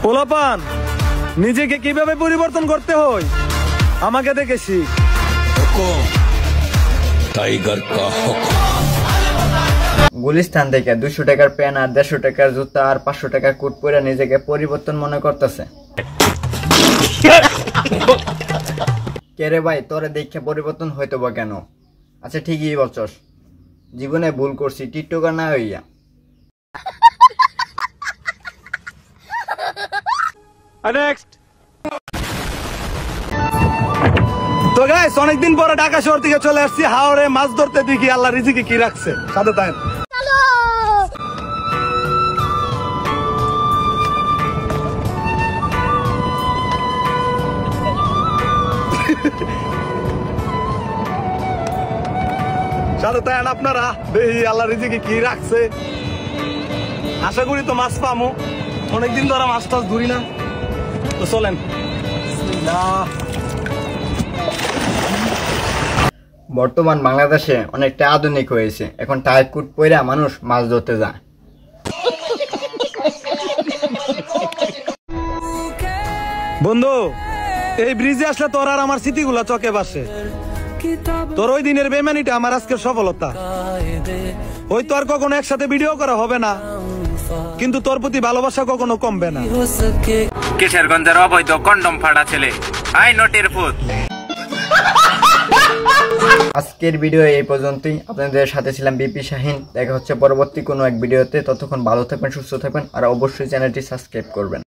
পোলাপান নিজেকে কিভাবে পরিবর্তন করতে হয় আমাকে দেখে শিখ। টাইগার কা হুকুম। গুলিস্তান থেকে 200 টাকার প্যান আর 150 টাকার জুতা আর 500 টাকার কোট পরে নিজেকে পরিবর্তন মনে করতেছে। কে রে ভাই, তোরে দেখে পরিবর্তন হইতো বা কেন? আচ্ছা ঠিকই বলছস, জীবনে ভুল করছি, টিকটকার না হইয়া। নেক্সট। তো গাইস, অনেকদিন পরে ঢাকা শহর থেকে চলে আসছি হাওড়ে মাছ ধরতে। দেখি আল্লাহ রিজিকে কি রাখছে, সাথে তাই। সাথে তাই আপনারা দেখি আল্লাহ রিজিকে কি রাখছে। আশা করি তো মাছ পামো, অনেকদিন ধরে মাছ টাছ ধরি না। তো চলেন। বর্তমান বাংলাদেশে অনেকটা আধুনিক হয়েছে, এখন টায়ার কুট পইরা মানুষ মাছ ধরতে যায়। বন্ধু, এই ব্রিজে আসলে তোর আর আমার স্মৃতিগুলা চোখে ভাসে। তোর ওই দিনের বেমানিটা আমার আজকের সফলতা। ওই তো আর কখনো একসাথে ভিডিও করা হবে না, কিন্তু তোর প্রতি ভালোবাসা কখনো কমবে না। কিশোরগঞ্জের অবৈধ কন্ডম ফাটা ছেলে, আই নোটের ভূত। আজকের ভিডিও এই পর্যন্তই। আপনাদের সাথে ছিলাম বিপি শাহিন। দেখা হচ্ছে পরবর্তী কোনো এক ভিডিওতে। ততক্ষণ ভালো থাকবেন, সুস্থ থাকবেন, আর অবশ্যই চ্যানেলটি সাবস্ক্রাইব করবেন।